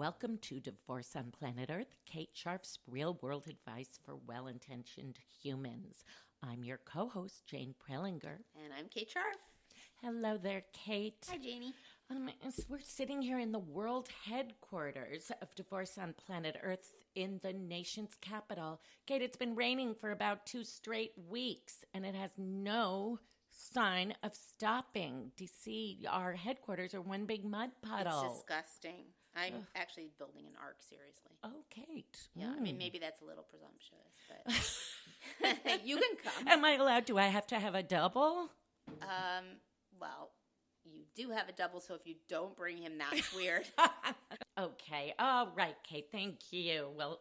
Welcome to Divorce on Planet Earth, Kate Sharf's real-world advice for well-intentioned humans. I'm your co-host, Jane Prellinger. And I'm Kate Sharf. Hello there, Kate. Hi, Janie. We're sitting here in the world headquarters of Divorce on Planet Earth in the nation's capital. Kate, it's been raining for about 2 straight weeks, and it has no sign of stopping. DC, our headquarters are one big mud puddle. It's disgusting. I'm actually building an ark, seriously. Oh, Kate. Yeah, I mean, maybe that's a little presumptuous, but you can come. Am I allowed? Do I have to have a double? Well, you do have a double, so if you don't bring him, that's weird. Okay. All right, Kate. Thank you. Well,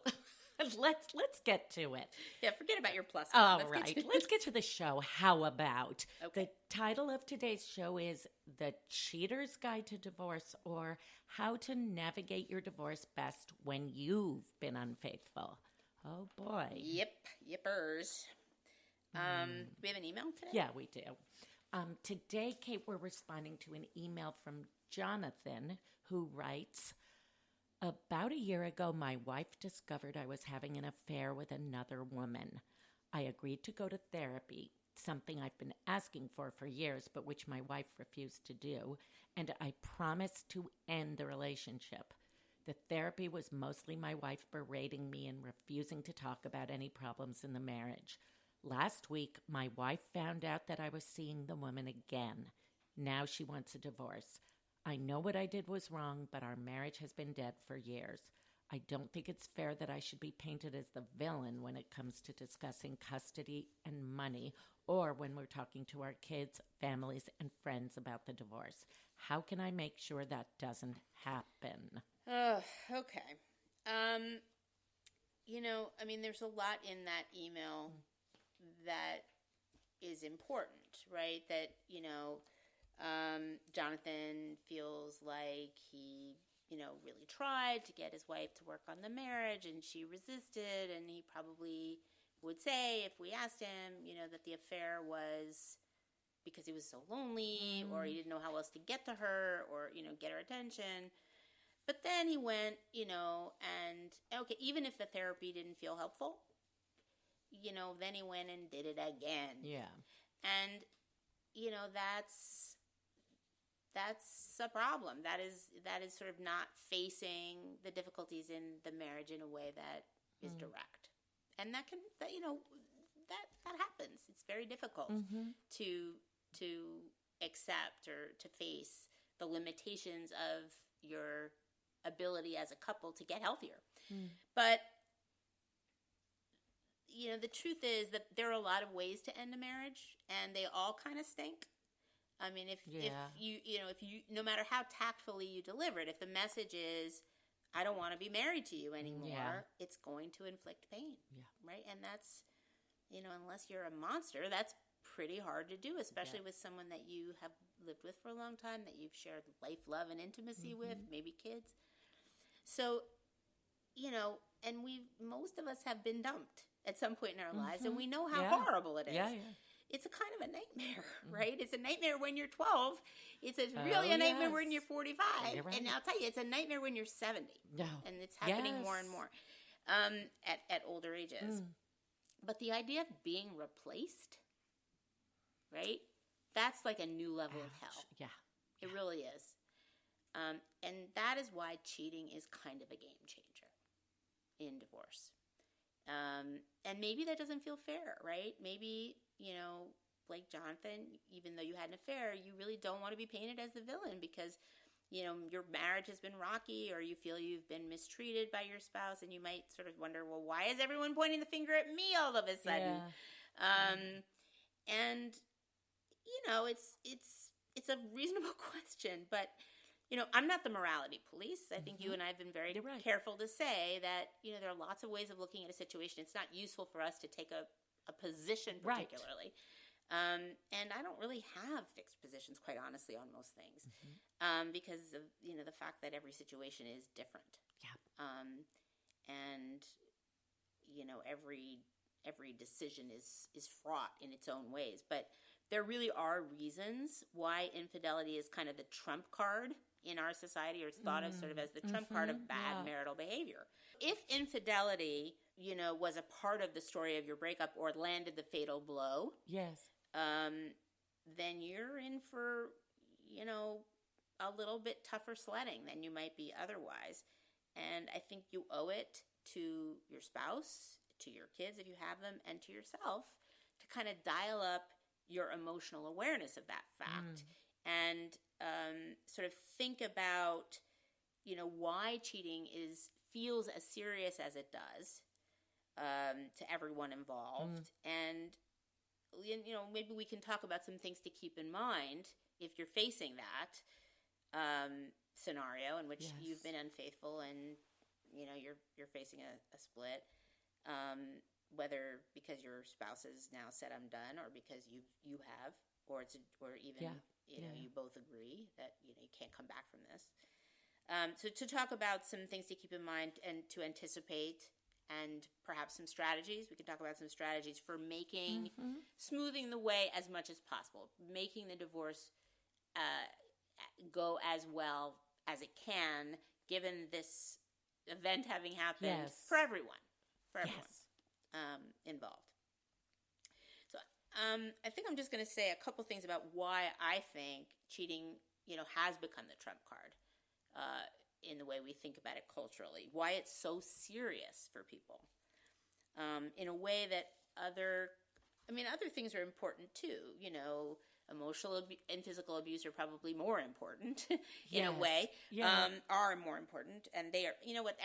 let's get to it. Yeah, forget about your plus. All right. Let's get to the show. How about? Okay. The title of today's show is The Cheater's Guide to Divorce, or How to Navigate Your Divorce Best When You've Been Unfaithful. Oh, boy. Yippers. Do we have an email today? Yeah, we do. Today, Kate, we're responding to an email from Jonathan, who writes, about a year ago, my wife discovered I was having an affair with another woman. I agreed to go to therapy, something I've been asking for years, but which my wife refused to do, and I promised to end the relationship. The therapy was mostly my wife berating me and refusing to talk about any problems in the marriage. Last week, my wife found out that I was seeing the woman again. Now she wants a divorce. I know what I did was wrong, but our marriage has been dead for years. I don't think it's fair that I should be painted as the villain when it comes to discussing custody and money, or when we're talking to our kids, families, and friends about the divorce. How can I make sure that doesn't happen? Okay. There's a lot in that email that is important, right? That, Jonathan feels like he, really tried to get his wife to work on the marriage and she resisted, and he probably would say, if we asked him, that the affair was because he was so lonely or he didn't know how else to get to her or, get her attention. But then he went, and okay, even if the therapy didn't feel helpful, then he went and did it again. Yeah. And, that's a problem. That is sort of not facing the difficulties in the marriage in a way that is direct. And that happens. It's very difficult to accept or to face the limitations of your ability as a couple to get healthier. But the truth is that there are a lot of ways to end a marriage, and they all kind of stink. I mean, if you, no matter how tactfully you deliver it, if the message is, I don't want to be married to you anymore, it's going to inflict pain, right? And that's, unless you're a monster, that's pretty hard to do, especially with someone that you have lived with for a long time, that you've shared life, love, and intimacy with, maybe kids. So, and most of us have been dumped at some point in our lives, and we know how horrible it is. Yeah. It's a kind of a nightmare, right? It's a nightmare when you're 12. It's really a nightmare when you're 45. Right. And I'll tell you, it's a nightmare when you're 70. No. And it's happening more and more at older ages. But the idea of being replaced, right? That's like a new level of hell. Yeah. It really is. And that is why cheating is kind of a game changer in divorce. And maybe that doesn't feel fair, right? Maybe, like Jonathan, even though you had an affair, you really don't want to be painted as the villain because, your marriage has been rocky, or you feel you've been mistreated by your spouse, and you might sort of wonder, well, why is everyone pointing the finger at me all of a sudden? Yeah. And, it's a reasonable question, but I'm not the morality police. I think you and I have been very careful to say that, there are lots of ways of looking at a situation. It's not useful for us to take a position particularly. And I don't really have fixed positions, quite honestly, on most things because of, the fact that every situation is different. Yeah. And, every decision is fraught in its own ways. But there really are reasons why infidelity is kind of the trump card in our society, or it's thought of sort of as the trump card of bad marital behavior. If infidelity, was a part of the story of your breakup or landed the fatal blow, yes, then you're in for, a little bit tougher sledding than you might be otherwise. And I think you owe it to your spouse, to your kids if you have them, and to yourself to kind of dial up your emotional awareness of that fact and sort of think about, why cheating feels as serious as it does to everyone involved. And, maybe we can talk about some things to keep in mind if you're facing that scenario in which you've been unfaithful and, you're facing a split, whether because your spouse has now said I'm done, or because you have, or even you both agree that you can't come back from this. So to talk about some things to keep in mind and to anticipate, and perhaps some strategies. We can talk about some strategies for making smoothing the way as much as possible, making the divorce go as well as it can, given this event having happened for everyone involved. So I think I'm just going to say a couple things about why I think cheating, has become the trump card in the way we think about it culturally, why it's so serious for people in a way that other things are important too. Emotional and physical abuse are probably more important in a way, are more important. And they are,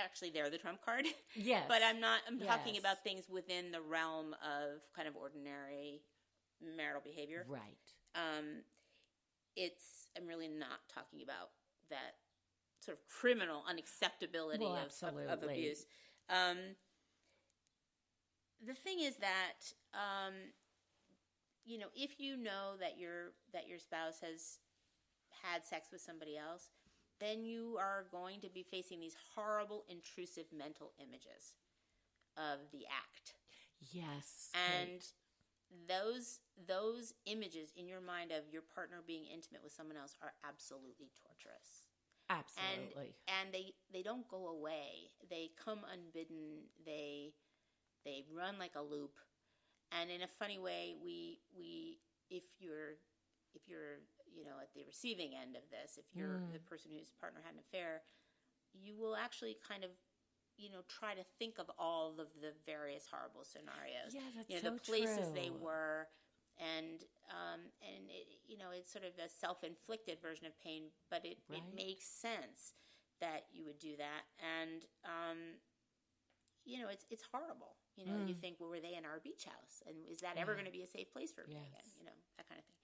actually they're the trump card. Yes. But I'm talking about things within the realm of kind of ordinary marital behavior. Right. I'm really not talking about that sort of criminal unacceptability of abuse. The thing is that, if you know that your spouse has had sex with somebody else, then you are going to be facing these horrible, intrusive mental images of the act. Yes. And those images in your mind of your partner being intimate with someone else are absolutely torturous. Absolutely. And they don't go away. They come unbidden. They run like a loop. And in a funny way, we if you're at the receiving end of this, if you're the person whose partner had an affair, you will actually kind of try to think of all of the various horrible scenarios. Yeah, that's so the places true. they were, and it, it's sort of a self-inflicted version of pain, but it makes sense that you would do that, and it's horrible. You think, well, were they in our beach house, and is that ever going to be a safe place for me again? That kind of thing.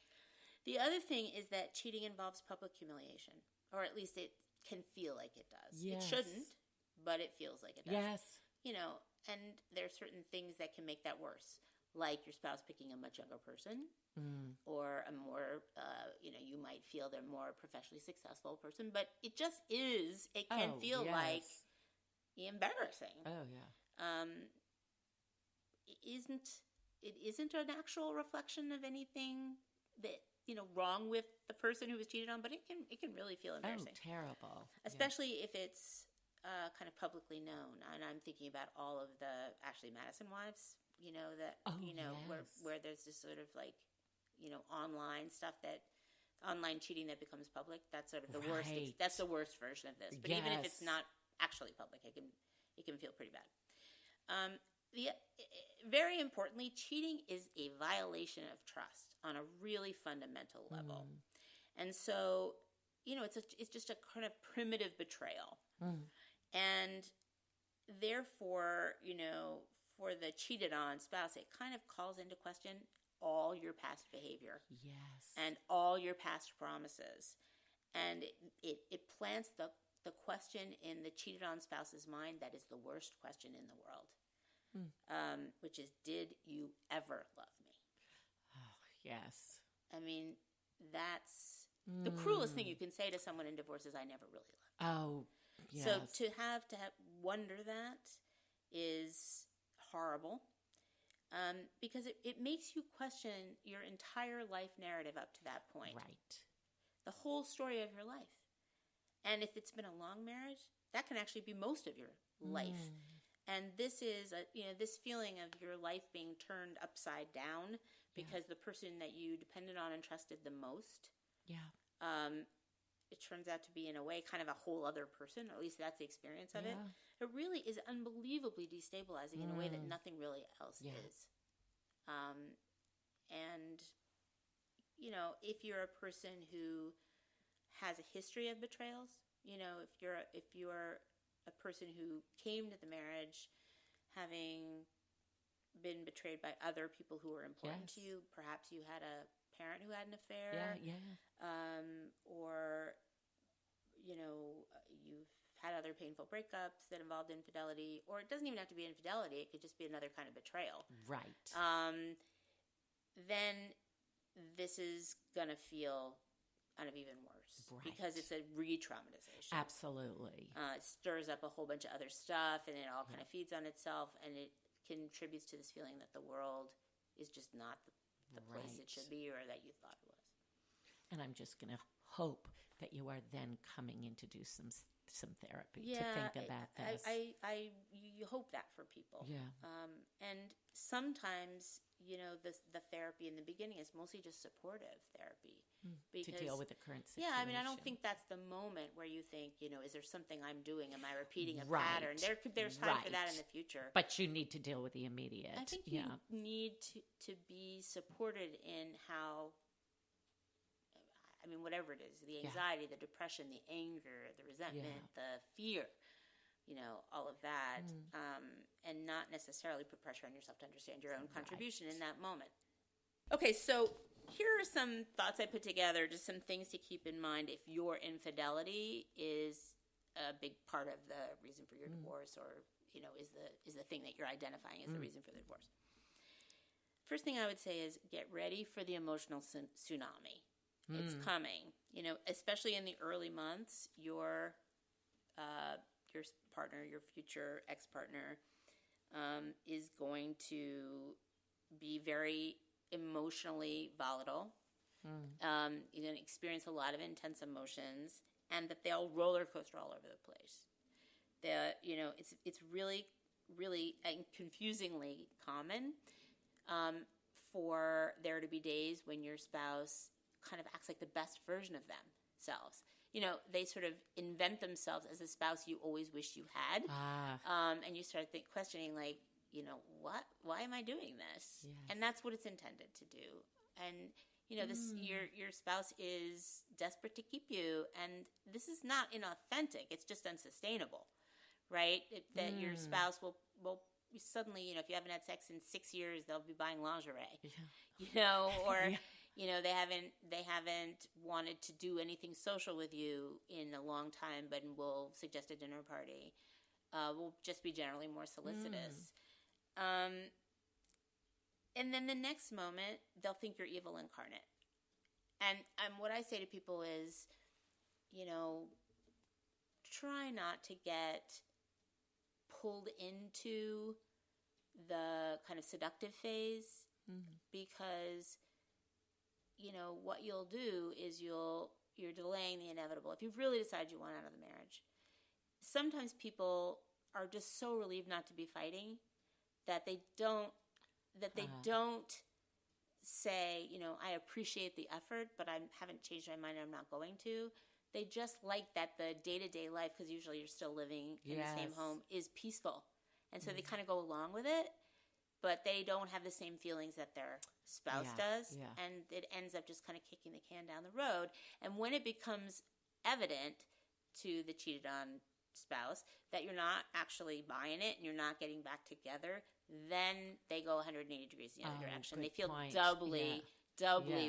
The other thing is that cheating involves public humiliation, or at least it can feel like it does. Yes. It shouldn't, but it feels like it does. Yes. And there are certain things that can make that worse, like your spouse picking a much younger person, or a more, you might feel they're more professionally successful person, but it just is. It can feel like embarrassing. Oh yeah. It isn't an actual reflection of anything that wrong with the person who was cheated on, but it can really feel embarrassing. Oh, terrible. Especially if it's kind of publicly known. And I'm thinking about all of the Ashley Madison wives, where there's this sort of like, online stuff online cheating that becomes public. That's sort of the worst. That's the worst version of this. But even if it's not actually public, it can feel pretty bad. Very importantly, cheating is a violation of trust on a really fundamental level. And so, it's just a kind of primitive betrayal. And therefore, for the cheated on spouse, it kind of calls into question all your past behavior. Yes. And all your past promises. And it plants the question in the cheated on spouse's mind that is the worst question in the world. Which is, did you ever love me? Oh, yes. I mean, that's the cruelest thing you can say to someone in divorce is, I never really loved you. Oh, yes. So to have wonder that is horrible, because it makes you question your entire life narrative up to that point. Right. The whole story of your life. And if it's been a long marriage, that can actually be most of your life. And this is this feeling of your life being turned upside down because the person that you depended on and trusted the most, it turns out to be, in a way, kind of a whole other person. Or at least that's the experience of it. It really is unbelievably destabilizing in a way that nothing really else is. And if you're a person who has a history of betrayals, if you're a person who came to the marriage having been betrayed by other people who were important to you. Perhaps you had a parent who had an affair. Or, you've had other painful breakups that involved infidelity. Or it doesn't even have to be infidelity. It could just be another kind of betrayal. Right. Then this is going to feel kind of even worse. Right. Because it's a re-traumatization. Absolutely. It stirs up a whole bunch of other stuff, and it all kind of feeds on itself, and it contributes to this feeling that the world is just not the place it should be or that you thought it was. And I'm just going to hope that you are then coming in to do some therapy to think about this. You hope that for people. Yeah. And sometimes, the therapy in the beginning is mostly just supportive therapy. To deal with the current situation. Yeah, I don't think that's the moment where you think, is there something I'm doing? Am I repeating a pattern? There's time for that in the future. But you need to deal with the immediate. I think you need to be supported in how, whatever it is, the anxiety, the depression, the anger, the resentment, the fear, all of that, and not necessarily put pressure on yourself to understand your own contribution in that moment. Okay, so here are some thoughts I put together, just some things to keep in mind if your infidelity is a big part of the reason for your divorce, or is the thing that you're identifying as the reason for the divorce. First thing I would say is get ready for the emotional tsunami. It's coming. Especially in the early months, your partner, your future ex-partner, is going to be very emotionally volatile. You're going to experience a lot of intense emotions, and that they'll roller coaster all over the place. It's really, really confusingly common for there to be days when your spouse kind of acts like the best version of themselves. They sort of invent themselves as the spouse you always wish you had. And you start questioning, like, what? Why am I doing this? Yes. And that's what it's intended to do. And this your spouse is desperate to keep you, and this is not inauthentic. It's just unsustainable, right? That your spouse will suddenly, if you haven't had sex in 6 years, they'll be buying lingerie, or. They haven't wanted to do anything social with you in a long time, but will suggest a dinner party. Will just be generally more solicitous. And then the next moment, they'll think you're evil incarnate. And what I say to people is, try not to get pulled into the kind of seductive phase, because what you'll do is you're delaying the inevitable. If you've really decided you want out of the marriage, sometimes people are just so relieved not to be fighting that they don't say, I appreciate the effort, but I haven't changed my mind. I'm not going to. They just like that the day-to-day life, because usually you're still living in the same home, is peaceful. And so they kind of go along with it, but they don't have the same feelings that their spouse does. Yeah. And it ends up just kind of kicking the can down the road. And when it becomes evident to the cheated on spouse that you're not actually buying it and you're not getting back together, then they go 180 degrees in the other direction. They feel doubly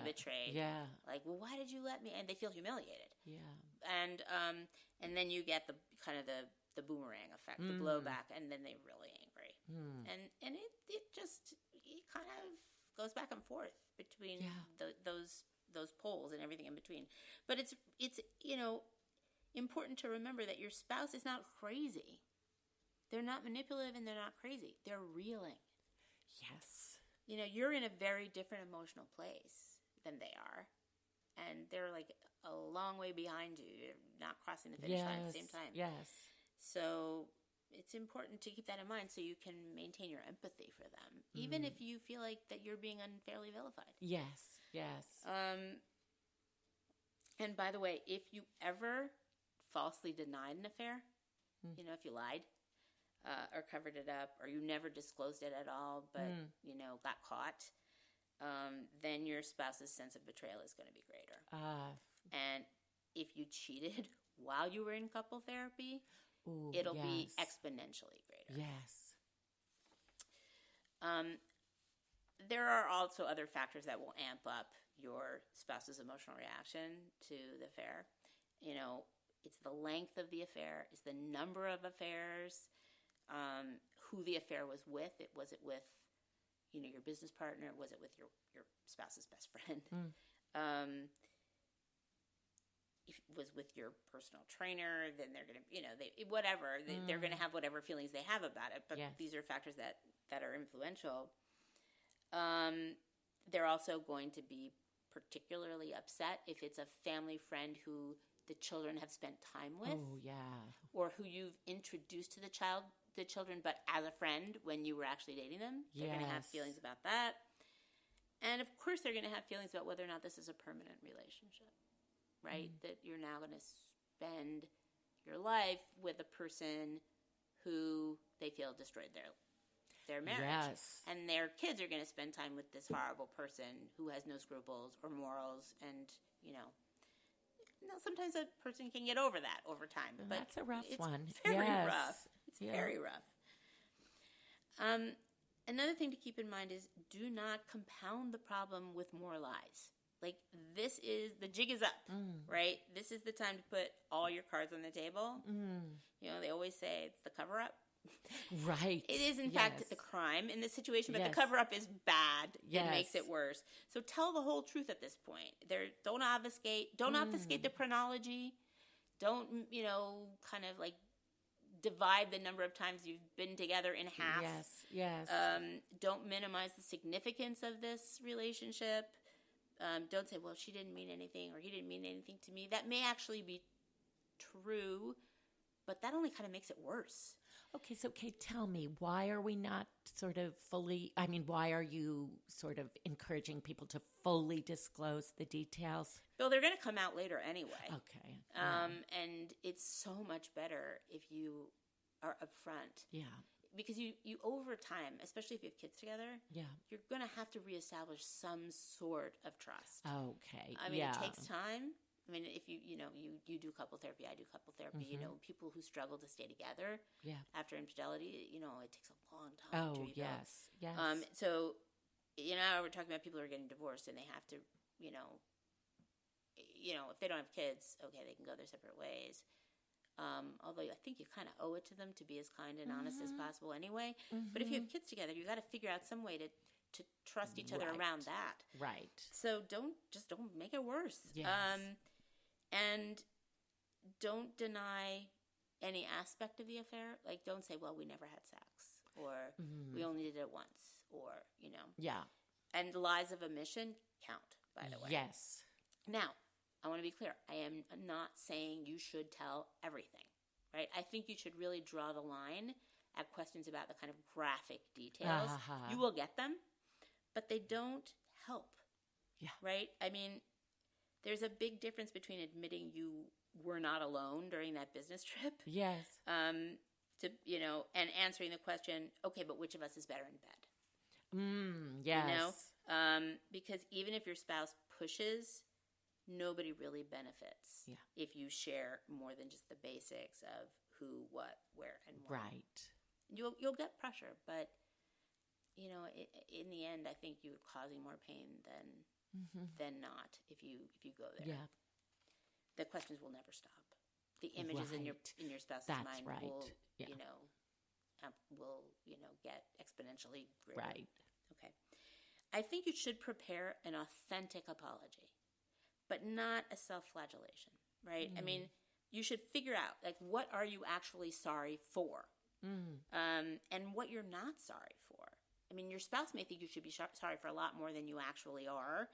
betrayed. Yeah. Like, well, why did you let me? And they feel humiliated. Yeah. And then you get the kind of the boomerang effect, the blowback, and then they're really angry. And it kind of goes back and forth between those poles and everything in between. But it's important to remember that your spouse is not crazy. They're not manipulative and they're not crazy. They're reeling. Yes. You're in a very different emotional place than they are. and they're like a long way behind you. You're not crossing the finish line at the same time. Yes. So it's important to keep that in mind so you can maintain your empathy for them, even if you feel like that you're being unfairly vilified. Yes, yes. And by the way, if you ever falsely denied an affair, if you lied or covered it up, or you never disclosed it at all, but, got caught, then your spouse's sense of betrayal is going to be greater. And if you cheated while you were in couple therapy, it'll be exponentially greater. Yes. There are also other factors that will amp up your spouse's emotional reaction to the affair. It's the length of the affair, it's the number of affairs, who the affair was with. Was it with, your business partner? Was it with your spouse's best friend? If it was with your personal trainer, then they're going to, they're going to have whatever feelings they have about it. But these are factors that are influential. They're also going to be particularly upset if it's a family friend who the children have spent time with. Oh, yeah. Or who you've introduced to the children, but as a friend when you were actually dating them. They're going to have feelings about that. And of course, they're going to have feelings about whether or not this is a permanent relationship, right? That you're now going to spend your life with a person who they feel destroyed their marriage. Yes. And their kids are going to spend time with this horrible person who has no scruples or morals. And, sometimes a person can get over that over time. But that's a rough one. It's very rough. It's very rough. Another thing to keep in mind is do not compound the problem with more lies. Like, the jig is up, right? This is the time to put all your cards on the table. They always say it's the cover-up. Right. It is, in fact, the crime in this situation, but the cover-up is bad. It makes it worse. So tell the whole truth at this point. Don't obfuscate. Don't obfuscate the chronology. Don't, kind of like divide the number of times you've been together in half. Yes. Don't minimize the significance of this relationship. Don't say, well, she didn't mean anything or he didn't mean anything to me. That may actually be true, but that only kind of makes it worse. Okay, so Kate, tell me, why are we not why are you sort of encouraging people to fully disclose the details? Well, they're going to come out later anyway. Okay. And it's so much better if you are upfront. Yeah. Because you over time, especially if you have kids together, you're going to have to reestablish some sort of trust. Okay. It takes time. If you do couple therapy, I do couple therapy. People who struggle to stay together after infidelity, it takes a long time to rebuild. Yes. So, we're talking about people who are getting divorced and they have to, if they don't have kids, okay, they can go their separate ways. Although I think you kind of owe it to them to be as kind and honest as possible anyway. But if you have kids together, you got to figure out some way to trust each other around that. Right. So don't make it worse. Yes. And don't deny any aspect of the affair. Like, don't say, well, we never had sex, or we only did it once, or, Yeah. And lies of omission count, by the way. Yes. Now, I want to be clear. I am not saying you should tell everything, right? I think you should really draw the line at questions about the kind of graphic details. You will get them, but they don't help. Yeah. Right? There's a big difference between admitting you were not alone during that business trip. Yes. And answering the question, okay, but which of us is better in bed? Yes. Because even if your spouse pushes, nobody really benefits if you share more than just the basics of who, what, where, and when. Right. You'll get pressure, but in the end, I think you're causing more pain than not if you go there. Yeah. The questions will never stop. The images in your spouse's mind will get exponentially greater. Right. Okay. I think you should prepare an authentic apology, but not a self-flagellation, right? You should figure out, like, what are you actually sorry for? And what you're not sorry for. Your spouse may think you should be sorry for a lot more than you actually are,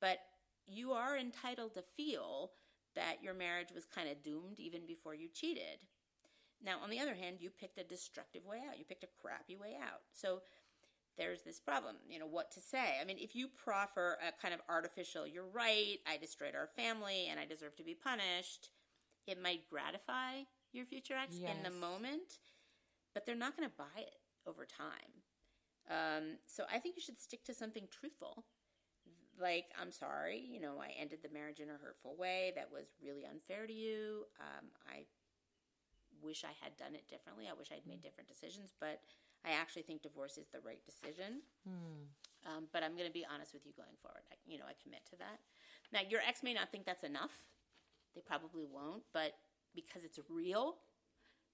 but you are entitled to feel that your marriage was kind of doomed even before you cheated. Now, on the other hand, you picked a destructive way out. You picked a crappy way out. So there's this problem, what to say. I mean, if you proffer a kind of artificial, you're right, I destroyed our family and I deserve to be punished, it might gratify your future ex in the moment, but they're not going to buy it over time. So I think you should stick to something truthful. Like, I'm sorry, I ended the marriage in a hurtful way that was really unfair to you. I wish I had done it differently. I wish I'd made different decisions, but I actually think divorce is the right decision. But I'm going to be honest with you going forward. I commit to that. Now, your ex may not think that's enough. They probably won't, but because it's real,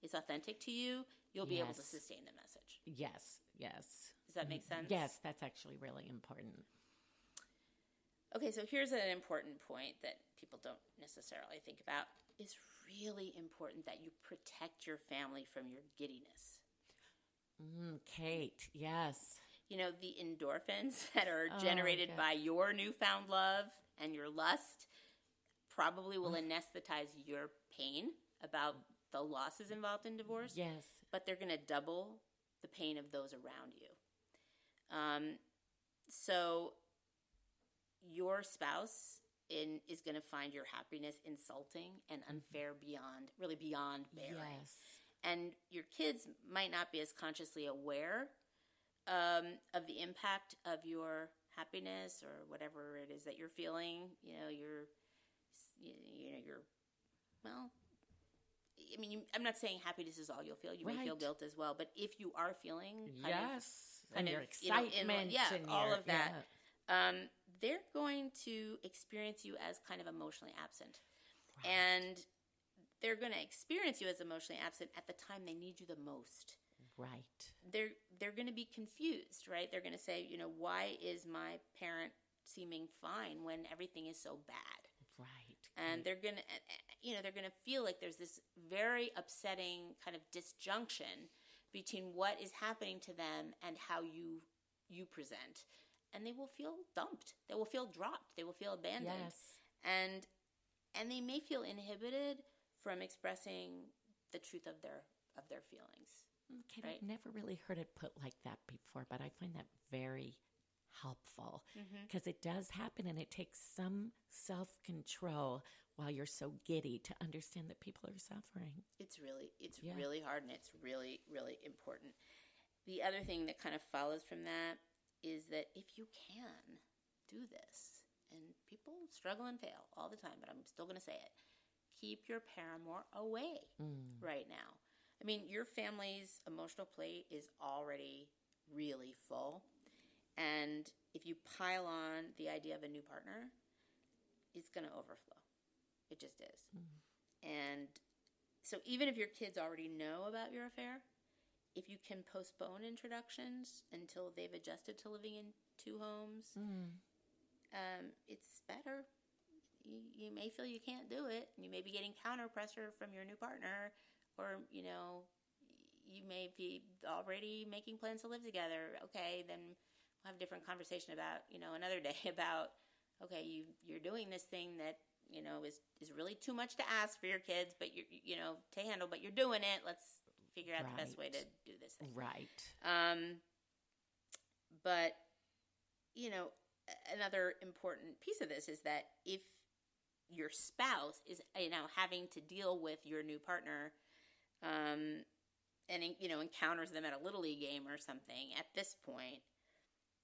it's authentic to you, you'll be able to sustain the message. Yes. Does that make sense? Yes, that's actually really important. Okay, so here's an important point that people don't necessarily think about. It's really important that you protect your family from your giddiness. Kate, yes. The endorphins that are generated by your newfound love and your lust probably will anesthetize your pain about the losses involved in divorce. Yes. But they're going to double the pain of those around you. So your spouse is going to find your happiness insulting and unfair beyond bearing. Yes. And your kids might not be as consciously aware of the impact of your happiness or whatever it is that you're feeling. I'm not saying happiness is all you'll feel. You may feel guilt as well. But if you are feeling kind of your excitement, and all of that, they're going to experience you as kind of emotionally absent. Right. And they're going to experience you as emotionally absent at the time they need you the most. Right. They're going to be confused, right? They're going to say, why is my parent seeming fine when everything is so bad? Right. And they're going to feel like there's this very upsetting kind of disjunction between what is happening to them and how you present. And they will feel dumped. They will feel dropped. They will feel abandoned. Yes. And they may feel inhibited from expressing the truth of their feelings. Okay, right? I've never really heard it put like that before, but I find that very helpful because it does happen, and it takes some self-control while you're so giddy to understand that people are suffering. It's really hard, and it's really, really important. The other thing that kind of follows from that is that if you can do this, and people struggle and fail all the time, but I'm still going to say it, keep your paramour away right now. I mean, your family's emotional plate is already really full. And if you pile on the idea of a new partner, it's going to overflow. It just is. And so even if your kids already know about your affair, if you can postpone introductions until they've adjusted to living in two homes, it's better. You may feel you can't do it. You may be getting counter pressure from your new partner, or, you may be already making plans to live together. Okay, then we'll have a different conversation about, another day about, okay, you're doing this thing that, is really too much to ask for your kids, but to handle, but you're doing it. Let's figure out the best way to do this thing. Right. But, another important piece of this is that if your spouse is, having to deal with your new partner, and, encounters them at a Little League game or something, at this point,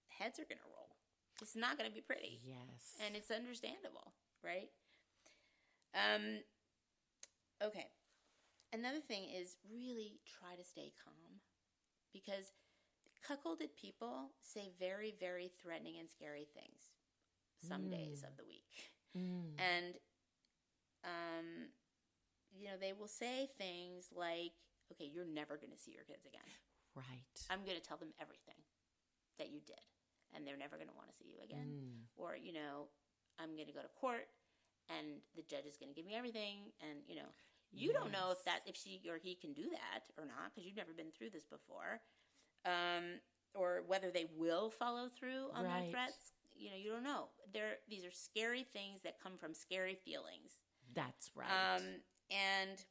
heads are going to roll. It's not going to be pretty. Yes. And it's understandable, right? Okay. Another thing is really try to stay calm, because cuckolded people say very, very threatening and scary things some days of the week. And, they will say things like, okay, you're never going to see your kids again. Right. I'm going to tell them everything that you did, and they're never going to want to see you again. Or, I'm going to go to court, and the judge is going to give me everything, and, you don't know if she or he can do that or not, because you've never been through this before, or whether they will follow through on their threats. you don't know. These are scary things that come from scary feelings. That's right. And,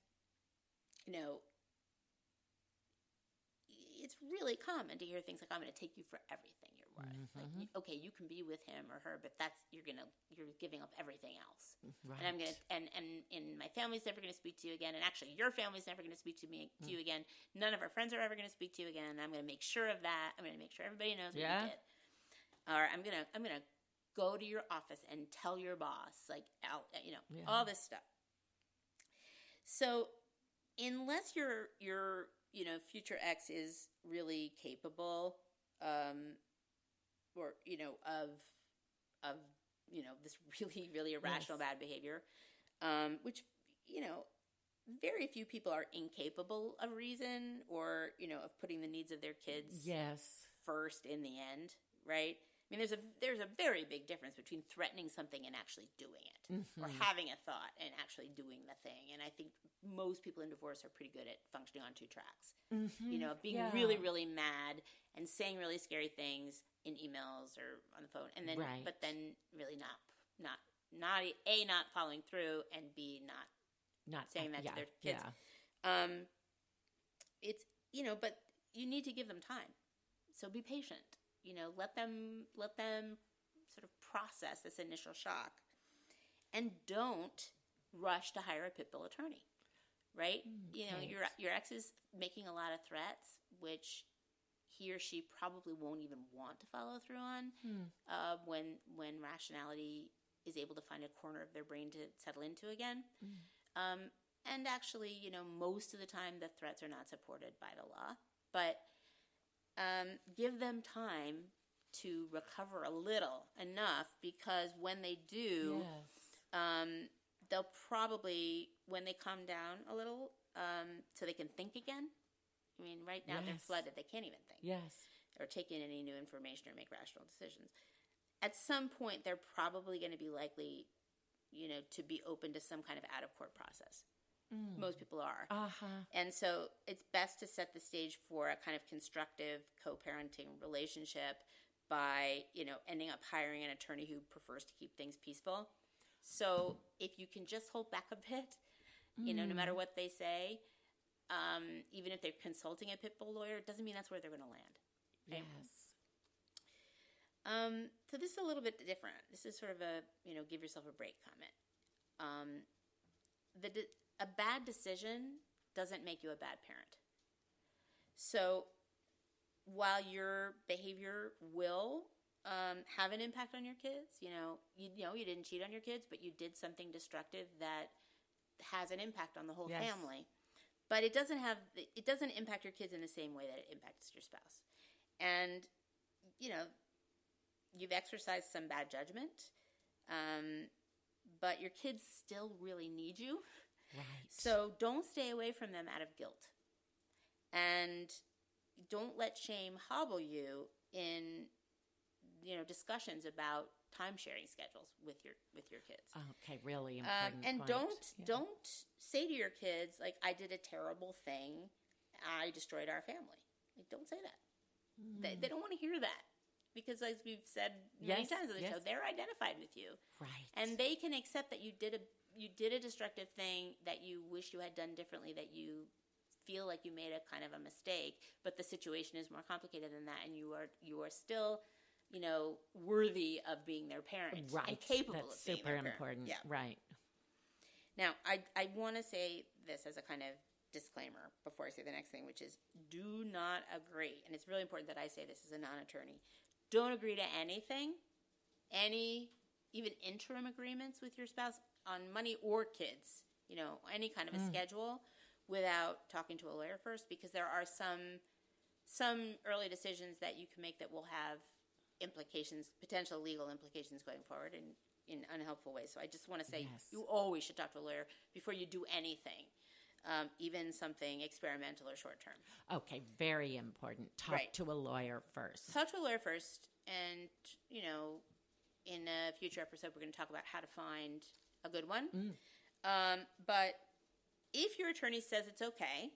it's really common to hear things like, I'm going to take you for everything you're worth. Mm-hmm. Like, okay, you can be with him or her, but you're giving up everything else. Right. And I'm going to, and my family's never going to speak to you again. And actually, your family's never going to speak to you again. None of our friends are ever going to speak to you again. I'm going to make sure of that. I'm going to make sure everybody knows what you did. Or I'm going to go to your office and tell your boss, like, all this stuff. So unless your future ex is really capable, or of this really, really irrational bad behavior, which very few people are incapable of reason or of putting the needs of their kids first in the end, right? I mean, there's a very big difference between threatening something and actually doing it, or having a thought and actually doing the thing. And I think most people in divorce are pretty good at functioning on two tracks. Being really, really mad and saying really scary things in emails or on the phone, and then but then really not following through, and B not saying that to their kids. It's but you need to give them time. So be patient. Let them sort of process this initial shock, and don't rush to hire a pit bull attorney, right? Your ex is making a lot of threats, which he or she probably won't even want to follow through on when rationality is able to find a corner of their brain to settle into again. And actually, most of the time the threats are not supported by the law, but give them time to recover a little enough, because when they do, they'll probably, when they calm down a little, so they can think again. I mean, right now they're flooded. They can't even think. Or take in any new information or make rational decisions. At some point, they're probably going to be likely, to be open to some kind of out-of-court process. Most people are. And so it's best to set the stage for a kind of constructive co-parenting relationship by, ending up hiring an attorney who prefers to keep things peaceful. So if you can just hold back a bit, no matter what they say, even if they're consulting a pit bull lawyer, it doesn't mean that's where they're going to land. Right? So this is a little bit different. This is sort of a, give yourself a break comment. A bad decision doesn't make you a bad parent. So while your behavior will have an impact on your kids, you didn't cheat on your kids, but you did something destructive that has an impact on the whole family. But it doesn't impact your kids in the same way that it impacts your spouse. And you've exercised some bad judgment, but your kids still really need you. Right. So don't stay away from them out of guilt. And don't let shame hobble you in, discussions about time-sharing schedules with your kids. Okay, really important and point. Don't say to your kids, like, I did a terrible thing, I destroyed our family. Like, don't say that. They don't want to hear that. Because, as we've said many times on the show, they're identified with you. Right. And they can accept that you did a destructive thing that you wish you had done differently, that you feel like you made a kind of a mistake, but the situation is more complicated than that, and you are still, worthy of being their parent. Right. And capable That's of being super their parent. important. Yeah. Right. Now, I want to say this as a kind of disclaimer before I say the next thing, which is do not agree. And it's really important that I say this as a non-attorney. Don't agree to anything, even interim agreements with your spouse on money or kids, any kind of a schedule, without talking to a lawyer first, because there are some early decisions that you can make that will have implications, potential legal implications going forward in unhelpful ways. So I just want to say you always should talk to a lawyer before you do anything, even something experimental or short-term. Okay, very important. Talk to a lawyer first. Talk to a lawyer first, and, in a future episode, we're going to talk about how to find a good one. But if your attorney says it's okay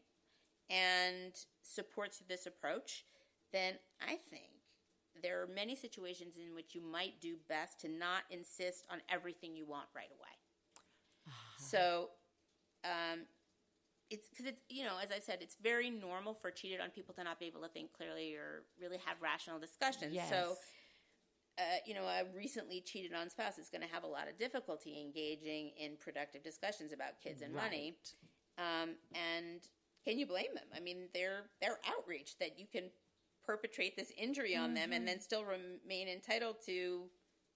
and supports this approach, then I think there are many situations in which you might do best to not insist on everything you want right away. So, it's because it's, as I said, it's very normal for cheated on people to not be able to think clearly or really have rational discussions. Yes. So, a recently cheated on spouse is going to have a lot of difficulty engaging in productive discussions about kids and money. And can you blame them? I mean, they're outraged that you can perpetrate this injury on them and then still remain entitled to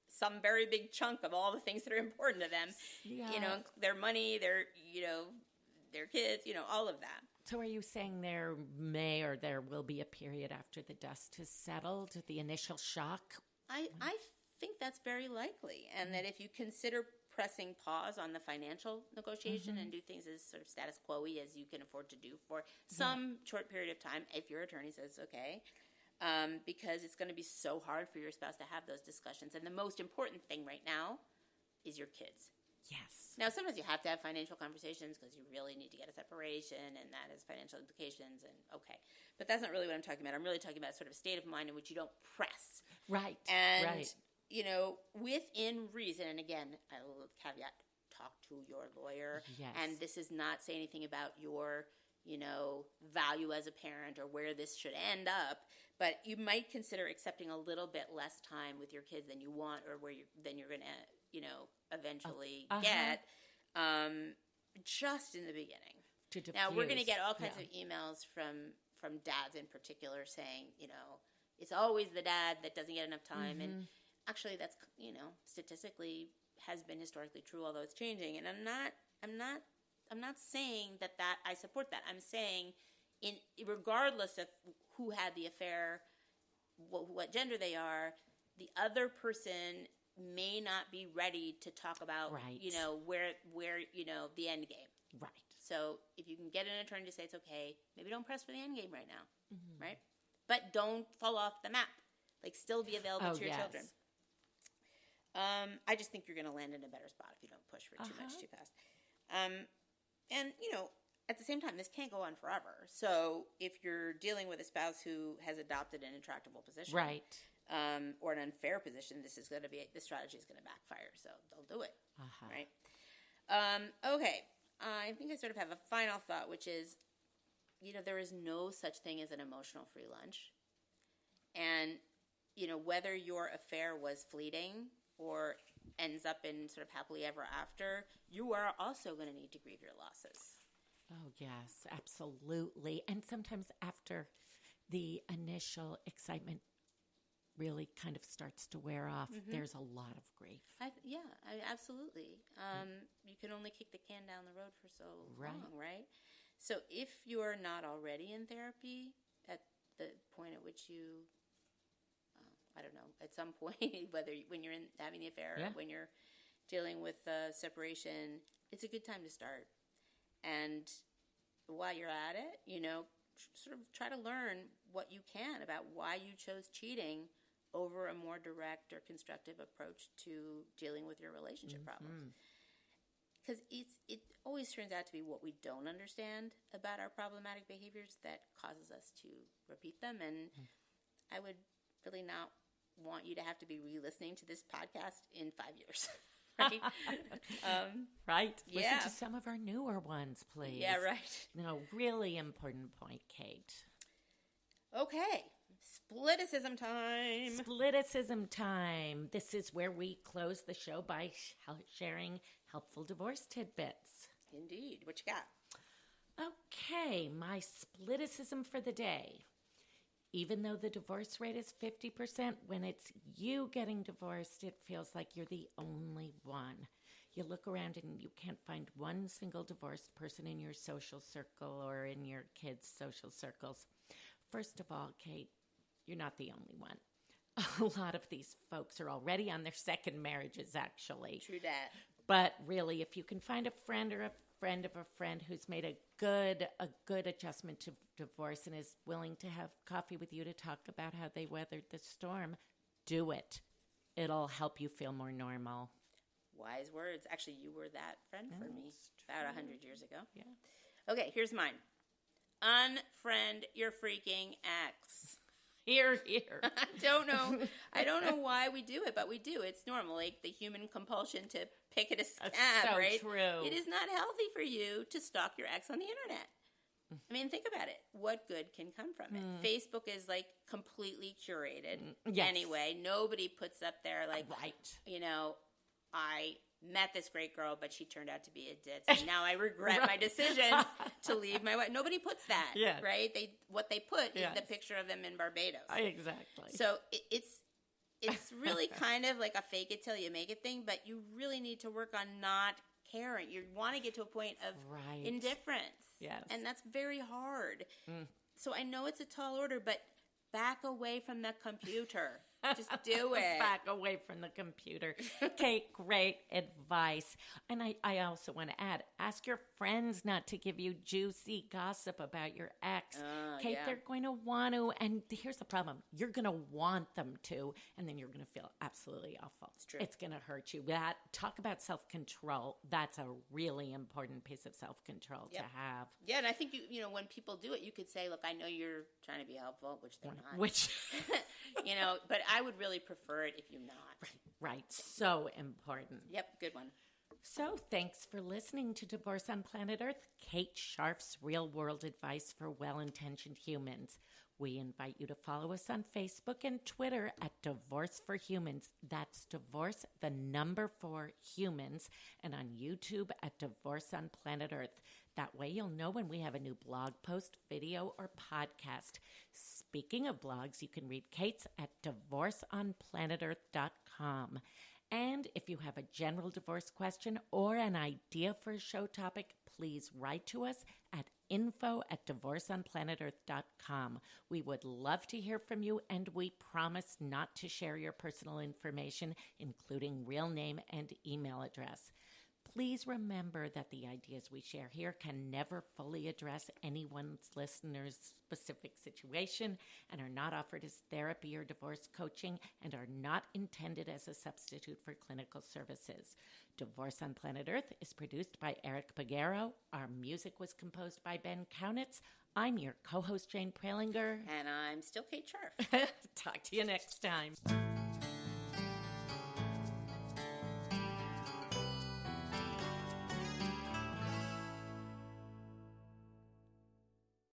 some very big chunk of all the things that are important to them. Yeah. Their money, their kids, all of that. So are you saying there may or there will be a period after the dust has settled, the initial shock? I think that's very likely. And that if you consider pressing pause on the financial negotiation and do things as sort of status quo-y as you can afford to do for some short period of time, if your attorney says okay, because it's going to be so hard for your spouse to have those discussions. And the most important thing right now is your kids. Yes. Now, sometimes you have to have financial conversations because you really need to get a separation, and that has financial implications, and okay. But that's not really what I'm talking about. I'm really talking about sort of a state of mind in which you don't press. Right. And, within reason, and again, I will caveat, talk to your lawyer. Yes. And this is not saying anything about your, value as a parent or where this should end up, but you might consider accepting a little bit less time with your kids than you want or than you're going to, eventually get, just in the beginning. Now, we're going to get all kinds of emails from dads in particular saying, it's always the dad that doesn't get enough time. And actually that's, statistically has been historically true, although it's changing. And I'm not saying that I support that. I'm saying regardless of who had the affair, what gender they are, the other person may not be ready to talk about, where the end game. Right. So if you can get an attorney to say it's okay, maybe don't press for the end game right now, right? But don't fall off the map. Still be available to your children. I just think you're going to land in a better spot if you don't push for too much too fast. And, at the same time, this can't go on forever. So if you're dealing with a spouse who has adopted an intractable position, right, or an unfair position, this strategy is going to backfire. So don't do it, right? Okay. I think I sort of have a final thought, which is, there is no such thing as an emotional free lunch. And, whether your affair was fleeting or ends up in sort of happily ever after, you are also going to need to grieve your losses. Oh, yes, absolutely. And sometimes after the initial excitement really kind of starts to wear off, there's a lot of grief. Absolutely. You can only kick the can down the road for so long, right? So if you are not already in therapy at the point at which you, I don't know, at some point, when you're having the affair or when you're dealing with separation, it's a good time to start. And while you're at it, sort of try to learn what you can about why you chose cheating over a more direct or constructive approach to dealing with your relationship problems. Because it always turns out to be what we don't understand about our problematic behaviors that causes us to repeat them. And I would really not want you to have to be re-listening to this podcast in 5 years. Right? Right. Listen to some of our newer ones, please. Yeah, right. No, really important point, Kate. Okay. Spliticism time. Spliticism time. This is where we close the show by sharing helpful divorce tidbits. Indeed. What you got? Okay, my spliticism for the day. Even though the divorce rate is 50%, when it's you getting divorced, it feels like you're the only one. You look around and you can't find one single divorced person in your social circle or in your kids' social circles. First of all, Kate, you're not the only one. A lot of these folks are already on their second marriages, actually. True that. But really, if you can find a friend or a friend of a friend who's made a good adjustment to divorce and is willing to have coffee with you to talk about how they weathered the storm, do it. It'll help you feel more normal. Wise words. Actually, you were that friend for me about 100 years ago. Yeah. Okay, here's mine. Unfriend your freaking ex. Here, here. I don't know why we do it, but we do. It's normal, like the human compulsion to pick at a scab, so right? True. It is not healthy for you to stalk your ex on the internet. I mean, think about it. What good can come from it? Facebook is like completely curated anyway. Nobody puts up there like, I met this great girl, but she turned out to be a ditz. And now I regret my decision to leave my wife. Nobody puts that, right? What they put is the picture of them in Barbados. Exactly. So it's really kind of like a fake it till you make it thing, but you really need to work on not caring. You want to get to a point of indifference. Yes. And that's very hard. So I know it's a tall order, but back away from the computer. Just do it. Back away from the computer. Kate, great advice. And I also want to add, ask your friends not to give you juicy gossip about your ex. Kate, they're going to want to. And here's the problem. You're going to want them to. And then you're going to feel absolutely awful. It's true. It's going to hurt you. Talk about self-control. That's a really important piece of self-control to have. Yeah, and I think, when people do it, you could say, look, I know you're trying to be helpful, which they're not. But I would really prefer it if you're not. Right. So important. Yep, good one. So thanks for listening to Divorce on Planet Earth, Kate Sharf's real-world advice for well-intentioned humans. We invite you to follow us on Facebook and Twitter at Divorce for Humans. That's Divorce, the number 4 humans, and on YouTube at Divorce on Planet Earth. That way you'll know when we have a new blog post, video, or podcast. Speaking of blogs, you can read Kate's at divorceonplanetearth.com. And if you have a general divorce question or an idea for a show topic, please write to us at info@divorceonplanetearth.com. We would love to hear from you, and we promise not to share your personal information, including real name and email address. Please remember that the ideas we share here can never fully address anyone's listener's specific situation and are not offered as therapy or divorce coaching and are not intended as a substitute for clinical services. Divorce on Planet Earth is produced by Eric Pagero. Our music was composed by Ben Kaunitz. I'm your co-host, Jane Pralinger. And I'm still Kate Sharf. Talk to you next time.